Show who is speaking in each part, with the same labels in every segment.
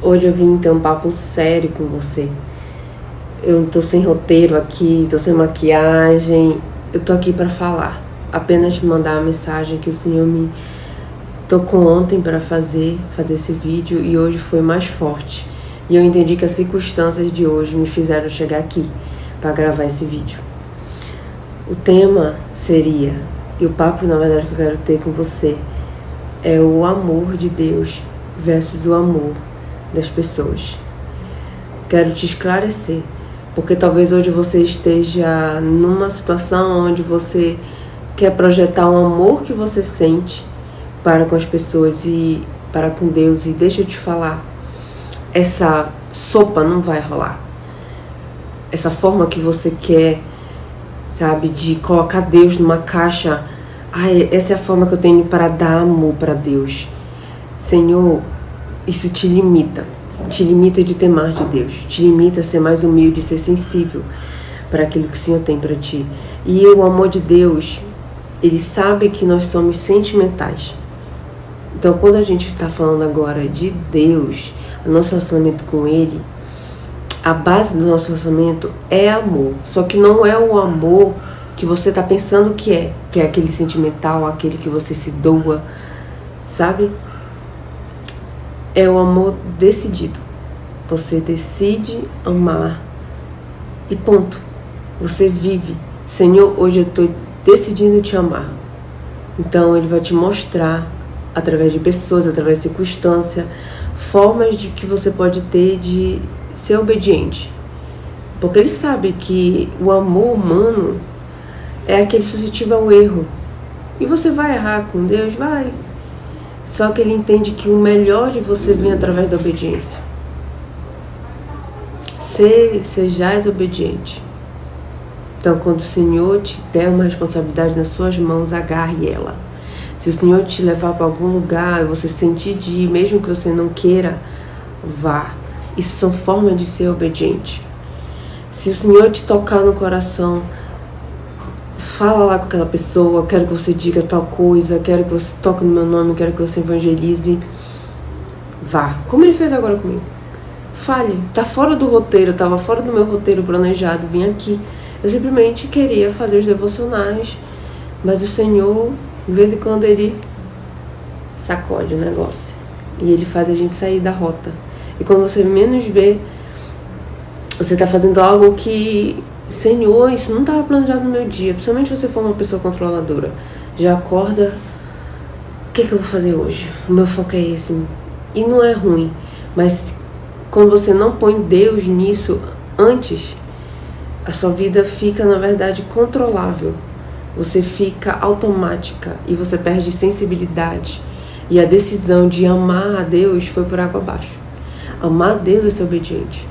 Speaker 1: Hoje eu vim ter um papo sério com você. Eu tô sem roteiro aqui, tô sem maquiagem. Eu tô aqui pra falar. Apenas mandar a mensagem que o Senhor me tocou ontem pra fazer esse vídeo e hoje foi mais forte. E eu entendi que as circunstâncias de hoje me fizeram chegar aqui pra gravar esse vídeo. O tema seria, e o papo na verdade que eu quero ter com você, é o amor de Deus versus o amor das pessoas. Quero te esclarecer, porque talvez hoje você esteja numa situação onde você quer projetar um amor que você sente para com as pessoas e para com Deus, e deixa eu te falar, essa sopa não vai rolar. Essa forma que você quer, sabe, de colocar Deus numa caixa, essa é a forma que eu tenho para dar amor para Deus. Senhor, isso te limita de ter mais de Deus, te limita a ser mais humilde, ser sensível para aquilo que o Senhor tem para ti. E o amor de Deus, Ele sabe que nós somos sentimentais. Então, quando a gente está falando agora de Deus, o nosso relacionamento com Ele, a base do nosso relacionamento é amor. Só que não é o amor que você está pensando que é aquele sentimental, aquele que você se doa, sabe? É o amor decidido. Você decide amar e ponto. Você vive. Senhor, hoje eu estou decidindo te amar. Então Ele vai te mostrar, através de pessoas, através de circunstâncias, formas de que você pode ter de ser obediente. Porque Ele sabe que o amor humano é aquele suscetível ao erro. E você vai errar com Deus? Vai. Só que Ele entende que o melhor de você vem através da obediência. Sejais obediente. Então, quando o Senhor te der uma responsabilidade nas suas mãos, agarre ela. Se o Senhor te levar para algum lugar, você sentir de ir, mesmo que você não queira, vá. Isso são formas de ser obediente. Se o Senhor te tocar no coração, fala lá com aquela pessoa, quero que você diga tal coisa, quero que você toque no meu nome, quero que você evangelize. Vá. Como Ele fez agora comigo. Fale. Tá fora do roteiro, estava fora do meu roteiro planejado, vim aqui. Eu simplesmente queria fazer os devocionais, mas o Senhor, de vez em quando, Ele sacode o negócio. E Ele faz a gente sair da rota. E quando você menos vê, você está fazendo algo que, Senhor, isso não estava planejado no meu dia. Principalmente se você for uma pessoa controladora. Já acorda, o que eu vou fazer hoje? O meu foco é esse. E não é ruim, mas quando você não põe Deus nisso antes, a sua vida fica, na verdade, controlável. Você fica automática e você perde sensibilidade. E a decisão de amar a Deus foi por água abaixo. Amar a Deus é ser obediente.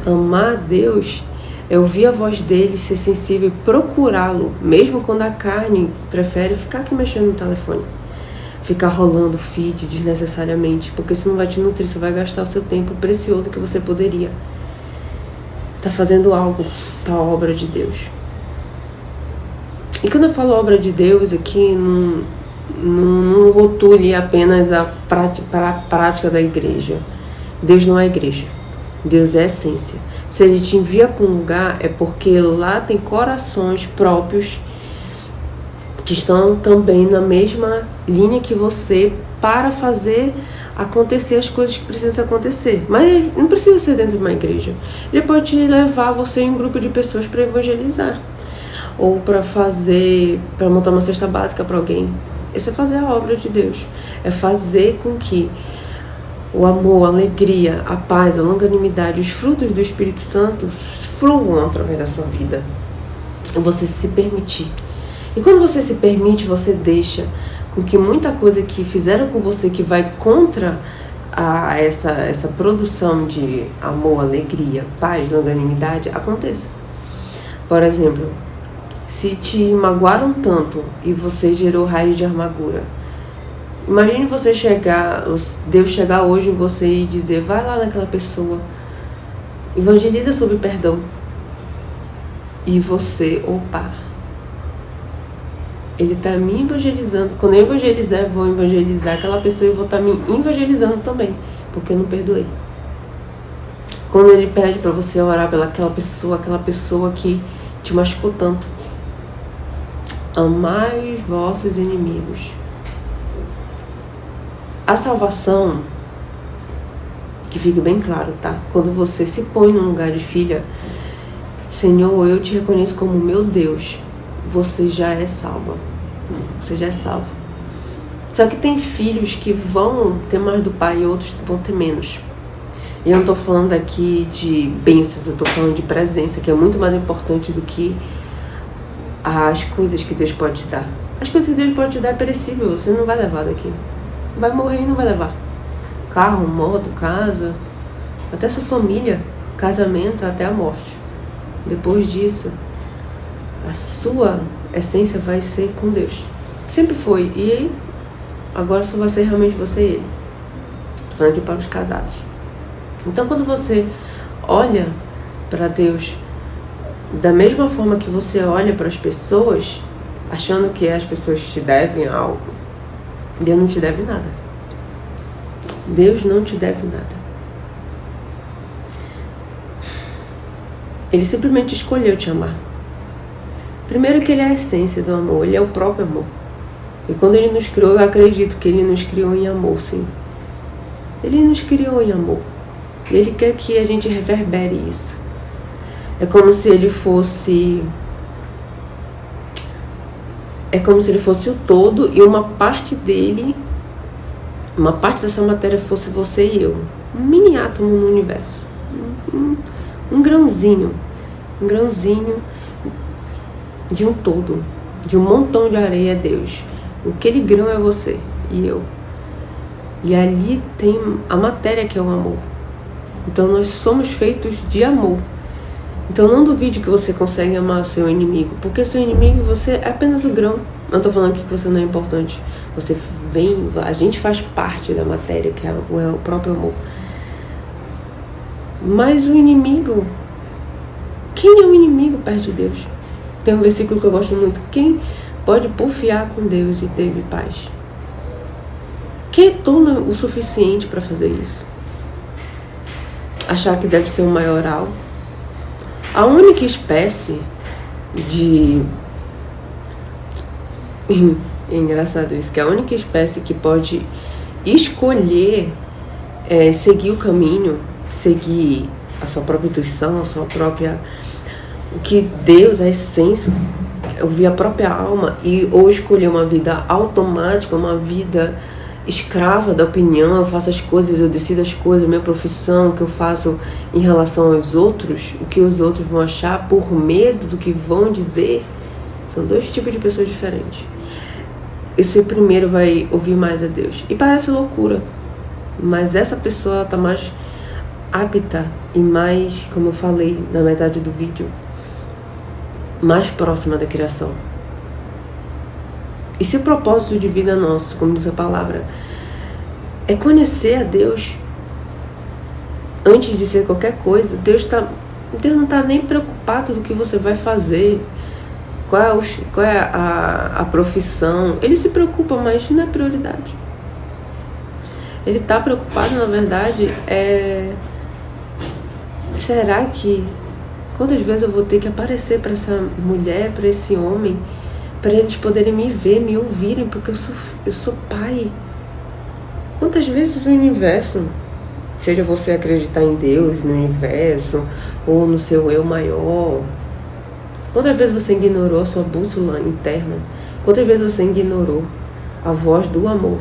Speaker 1: Amar a Deus é ouvir a voz dele, ser sensível e procurá-lo, mesmo quando a carne prefere ficar aqui mexendo no telefone. Ficar rolando feed desnecessariamente, porque isso não vai te nutrir, você vai gastar o seu tempo precioso que você poderia estar fazendo algo para a obra de Deus. E quando eu falo obra de Deus aqui, não rotule apenas a prática da igreja. Deus não é igreja. Deus é essência. Se Ele te envia para um lugar, é porque lá tem corações próprios que estão também na mesma linha que você para fazer acontecer as coisas que precisam acontecer. Mas não precisa ser dentro de uma igreja. Ele pode te levar você em um grupo de pessoas para evangelizar. Ou para montar uma cesta básica para alguém. Isso é fazer a obra de Deus. É fazer com que o amor, a alegria, a paz, a longanimidade, os frutos do Espírito Santo fluam através da sua vida. E você se permitir. E quando você se permite, você deixa com que muita coisa que fizeram com você que vai contra essa produção de amor, alegria, paz, longanimidade, aconteça. Por exemplo, se te magoaram tanto e você gerou raiz de amargura, imagine Deus chegar hoje em você e dizer, vai lá naquela pessoa, evangeliza sobre perdão. E você, Ele está me evangelizando. Quando eu evangelizar, eu vou evangelizar aquela pessoa e vou estar me evangelizando também, porque eu não perdoei. Quando ele pede para você orar pelaquela pessoa que te machucou tanto. Amai os vossos inimigos. A salvação, que fique bem claro, tá? Quando você se põe num lugar de filha, Senhor, eu te reconheço como meu Deus, você já é salva. Você já é salvo. Só que tem filhos que vão ter mais do pai e outros vão ter menos. E eu não estou falando aqui de bênçãos, eu estou falando de presença, que é muito mais importante do que as coisas que Deus pode te dar. As coisas que Deus pode te dar é perecível, você não vai levar daqui. Vai morrer e não vai levar. Carro, moto, casa, até sua família, casamento, até a morte. Depois disso, a sua essência vai ser com Deus. Sempre foi. E aí, agora só vai ser realmente você e Ele. Estou falando aqui para os casados. Então, quando você olha para Deus da mesma forma que você olha para as pessoas, achando que as pessoas te devem algo, Deus não te deve nada. Deus não te deve nada. Ele simplesmente escolheu te amar. Primeiro que Ele é a essência do amor, Ele é o próprio amor. E quando Ele nos criou, eu acredito que Ele nos criou em amor, sim. Ele nos criou em amor. E Ele quer que a gente reverbere isso. É como se Ele fosse... É como se Ele fosse o todo e uma parte dele, uma parte dessa matéria fosse você e eu. Um mini átomo no universo. Um grãozinho de um todo, de um montão de areia é Deus. Aquele grão é você e eu. E ali tem a matéria que é o amor. Então nós somos feitos de amor. Então não duvide que você consegue amar seu inimigo, porque seu inimigo você é apenas o grão. Não estou falando que você não é importante. Você vem, a gente faz parte da matéria que é o próprio amor. Mas o inimigo, quem é o inimigo perto de Deus? Tem um versículo que eu gosto muito. Quem pode porfiar com Deus e teve paz? Quem é tolo o suficiente para fazer isso? Achar que deve ser o maioral? A única espécie de... É engraçado isso, que a única espécie que pode escolher seguir o caminho, seguir a sua própria intuição, a sua própria... O que Deus, a essência, ouvir a própria alma ou escolher uma vida automática, uma vida escrava da opinião, eu faço as coisas, eu decido as coisas, minha profissão, o que eu faço em relação aos outros, o que os outros vão achar por medo do que vão dizer, são dois tipos de pessoas diferentes. Esse primeiro vai ouvir mais a Deus. E parece loucura, mas essa pessoa está mais apta e mais, como eu falei na metade do vídeo, mais próxima da criação. E se o propósito de vida nosso, como diz a palavra, é conhecer a Deus antes de ser qualquer coisa, Deus não está nem preocupado do que você vai fazer, qual é a profissão. Ele se preocupa, mas não é prioridade. Ele está preocupado, na verdade, será que quantas vezes eu vou ter que aparecer para essa mulher, para esse homem, para eles poderem me ver, me ouvirem, porque eu sou pai. Quantas vezes o universo, seja você acreditar em Deus, no universo, ou no seu eu maior, quantas vezes você ignorou a sua bússola interna? Quantas vezes você ignorou a voz do amor?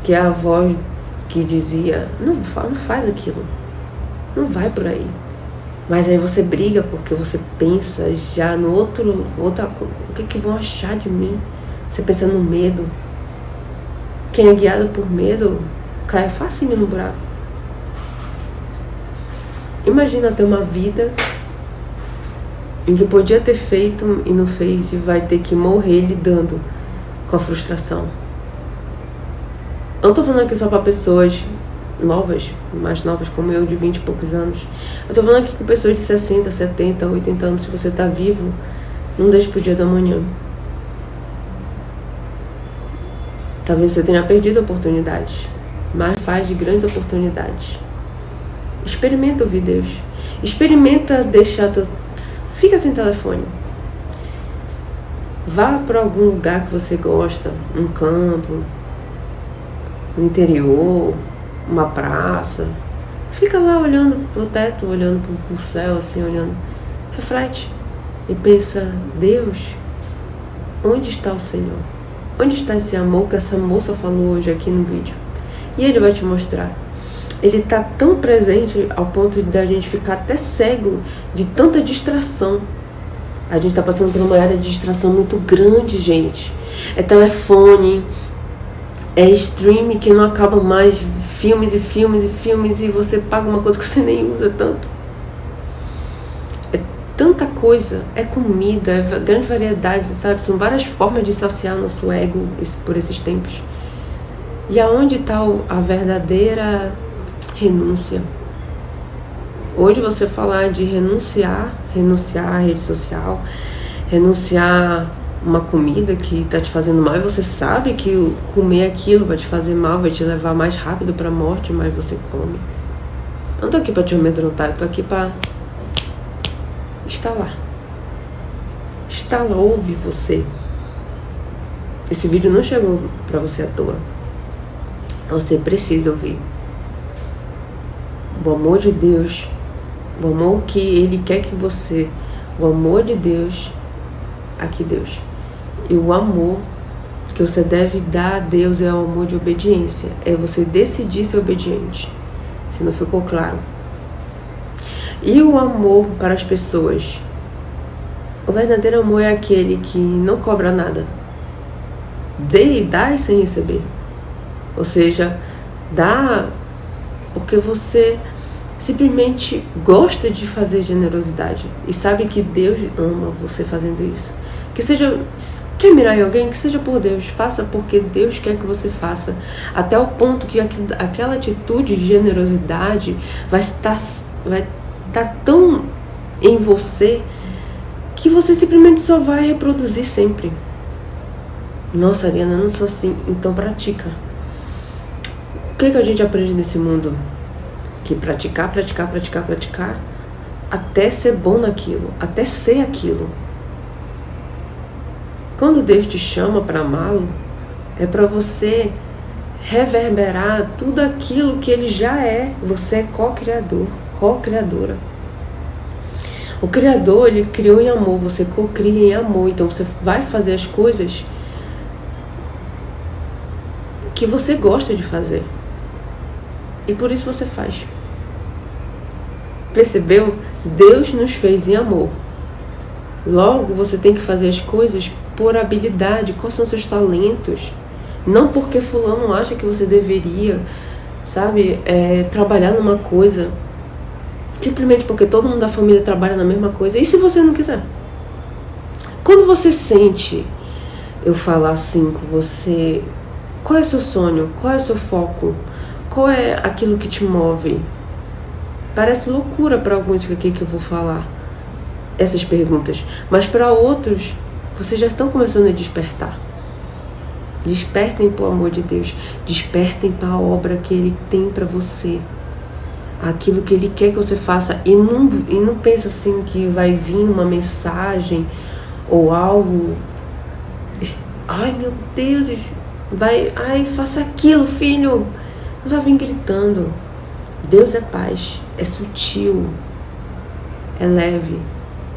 Speaker 1: Que é a voz que dizia, não faz aquilo, não vai por aí. Mas aí você briga porque você pensa já no outra, o que vão achar de mim? Você pensa no medo. Quem é guiado por medo cai facinho no buraco. Imagina ter uma vida em que podia ter feito e não fez e vai ter que morrer lidando com a frustração. Eu não tô falando aqui só para pessoas novas, mais novas como eu, de 20 e poucos anos. Eu tô falando aqui com pessoas de 60, 70, 80 anos. Se você tá vivo, não deixe pro dia da manhã. Talvez você tenha perdido oportunidades, mas faz de grandes oportunidades. Experimenta ouvir Deus. Experimenta deixar Fica sem telefone. Vá para algum lugar que você gosta, um campo, no interior, uma praça. Fica lá olhando pro teto, olhando pro céu, assim, olhando. Reflete e pensa, Deus, onde está o Senhor? Onde está esse amor que essa moça falou hoje aqui no vídeo? E Ele vai te mostrar. Ele está tão presente ao ponto de a gente ficar até cego de tanta distração. A gente está passando por uma área de distração muito grande, gente. É telefone, é streaming que não acaba mais, filmes e filmes e filmes, e você paga uma coisa que você nem usa tanto. É tanta coisa, é comida, é grande variedade, sabe? São várias formas de saciar o nosso ego por esses tempos. E aonde está a verdadeira renúncia? Hoje você falar de renunciar à rede social, renunciar uma comida que está te fazendo mal, e você sabe que comer aquilo vai te fazer mal, vai te levar mais rápido para a morte, mas você come. Eu não tô aqui para te amedrontar, eu tô aqui para instalar. Instala, ouve você. Esse vídeo não chegou para você à toa. Você precisa ouvir. O amor de Deus, o amor que Ele quer que você, o amor de Deus, aqui Deus, e o amor que você deve dar a Deus é o amor de obediência, é você decidir ser obediente, se não ficou claro. E o amor para as pessoas, o verdadeiro amor é aquele que não cobra nada, dá sem receber, ou seja, dá porque você simplesmente gosta de fazer generosidade e sabe que Deus ama você fazendo isso. Que seja, quer mirar em alguém, que seja por Deus, faça porque Deus quer que você faça, até o ponto que aquela atitude de generosidade vai estar tão em você que você simplesmente só vai reproduzir sempre. Nossa, Ariana, eu não sou assim. Então pratica. O que a gente aprende nesse mundo? Que praticar, até ser bom naquilo, até ser aquilo. Quando Deus te chama para amá-lo, é para você reverberar tudo aquilo que Ele já é. Você é co-criador, co-criadora. O Criador, Ele criou em amor, você co-cria em amor. Então você vai fazer as coisas que você gosta de fazer. E por isso você faz. Percebeu? Deus nos fez em amor. Logo, você tem que fazer as coisas por habilidade. Quais são seus talentos? Não porque fulano acha que você deveria, sabe, trabalhar numa coisa. Simplesmente porque todo mundo da família trabalha na mesma coisa. E se você não quiser? Quando você sente eu falar assim com você, qual é o seu sonho? Qual é o seu foco? Qual é aquilo que te move? Parece loucura para alguns aqui que eu vou falar essas perguntas, mas para outros, vocês já estão começando a despertar. Despertem para o amor de Deus, despertem para a obra que Ele tem para você, aquilo que Ele quer que você faça, e não pensa assim que vai vir uma mensagem ou algo, ai meu Deus, faça aquilo, filho. Não vai vir gritando. Deus é paz, é sutil, é leve,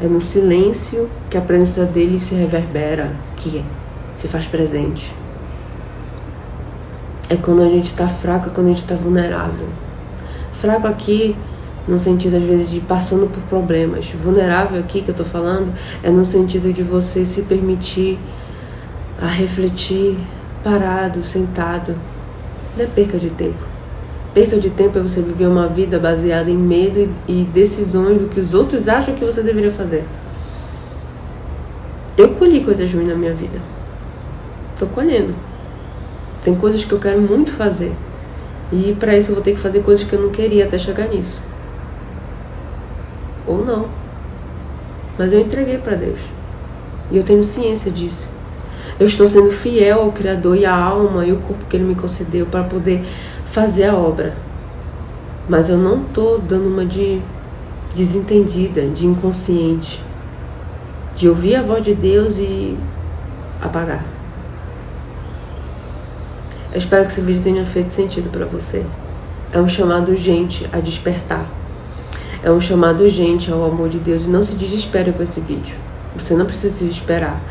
Speaker 1: é no silêncio que a presença dele se reverbera, que se faz presente. É quando a gente está fraco, é quando a gente está vulnerável. Fraco aqui, no sentido às vezes de passando por problemas. Vulnerável aqui que eu estou falando, é no sentido de você se permitir a refletir, parado, sentado. Não é perca de tempo. Perca de tempo é você viver uma vida baseada em medo e decisões do que os outros acham que você deveria fazer. Eu colhi coisas ruins na minha vida. Estou colhendo. Tem coisas que eu quero muito fazer. E para isso eu vou ter que fazer coisas que eu não queria até chegar nisso. Ou não. Mas eu entreguei para Deus. E eu tenho ciência disso. Eu estou sendo fiel ao Criador e à alma e o corpo que Ele me concedeu para poder fazer a obra. Mas eu não tô dando uma de desentendida, de inconsciente, de ouvir a voz de Deus e apagar. Eu espero que esse vídeo tenha feito sentido para você. É um chamado urgente a despertar. É um chamado urgente ao amor de Deus. E não se desespere com esse vídeo. Você não precisa se desesperar.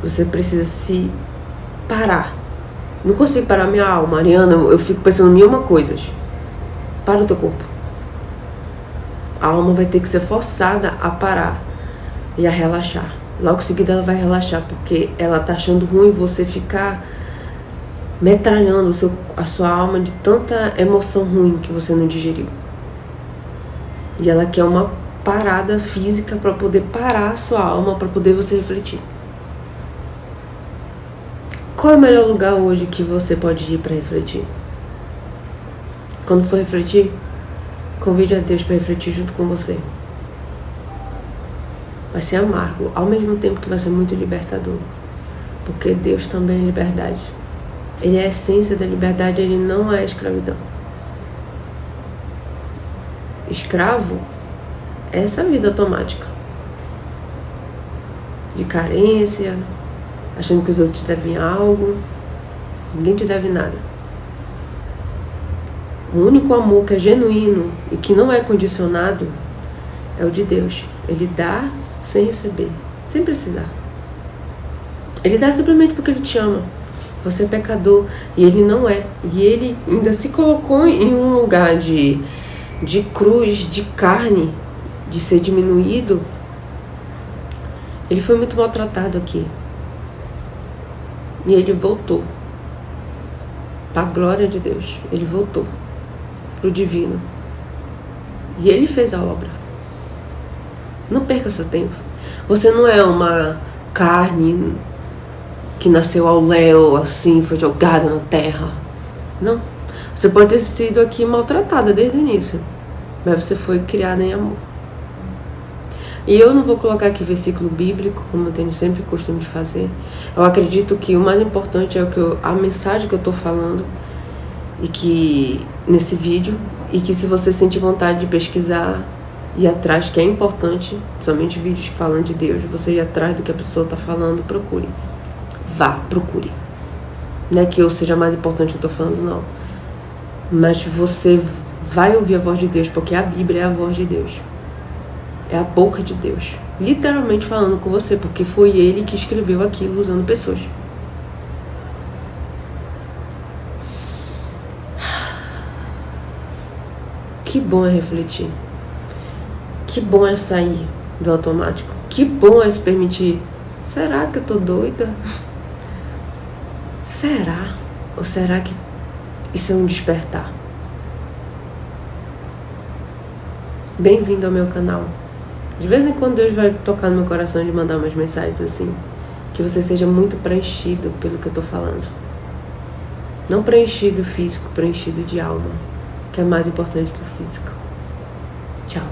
Speaker 1: Você precisa se parar. Não consigo parar minha alma, Ariana. Eu fico pensando em 1000 coisas. Para o teu corpo. A alma vai ter que ser forçada a parar e a relaxar. Logo em seguida ela vai relaxar, porque ela tá achando ruim você ficar metralhando a sua alma de tanta emoção ruim que você não digeriu. E ela quer uma parada física para poder parar a sua alma, para poder você refletir. Qual é o melhor lugar hoje que você pode ir para refletir? Quando for refletir, convide a Deus para refletir junto com você. Vai ser amargo, ao mesmo tempo que vai ser muito libertador. Porque Deus também é liberdade. Ele é a essência da liberdade, ele não é escravidão. Escravo é essa vida automática. De carência, achando que os outros te devem algo. Ninguém te deve nada. O único amor que é genuíno e que não é condicionado é o de Deus. Ele dá sem receber, sem precisar. Ele dá simplesmente porque ele te ama. Você é pecador e ele não é. E ele ainda se colocou em um lugar de cruz, de carne, de ser diminuído. Ele foi muito maltratado aqui. E ele voltou. Para a glória de Deus. Ele voltou para o divino. E ele fez a obra. Não perca seu tempo. Você não é uma carne que nasceu ao léu, assim, foi jogada na terra. Não. Você pode ter sido aqui maltratada desde o início, mas você foi criada em amor. E eu não vou colocar aqui versículo bíblico, como eu tenho sempre costume de fazer. Eu acredito que o mais importante é a mensagem que eu estou falando e que nesse vídeo, e que se você sentir vontade de pesquisar, ir atrás, que é importante, somente vídeos que falam de Deus, você ir atrás do que a pessoa está falando, procure. Vá, procure. Não é que eu seja mais importante que eu estou falando, não. Mas você vai ouvir a voz de Deus, porque a Bíblia é a voz de Deus. É a boca de Deus. Literalmente falando com você, porque foi Ele que escreveu aquilo usando pessoas. Que bom é refletir. Que bom é sair do automático. Que bom é se permitir. Será que eu tô doida? Será? Ou será que isso é um despertar? Bem-vindo ao meu canal. De vez em quando Deus vai tocar no meu coração de mandar umas mensagens assim. Que você seja muito preenchido pelo que eu tô falando. Não preenchido físico, preenchido de alma. Que é mais importante que o físico. Tchau.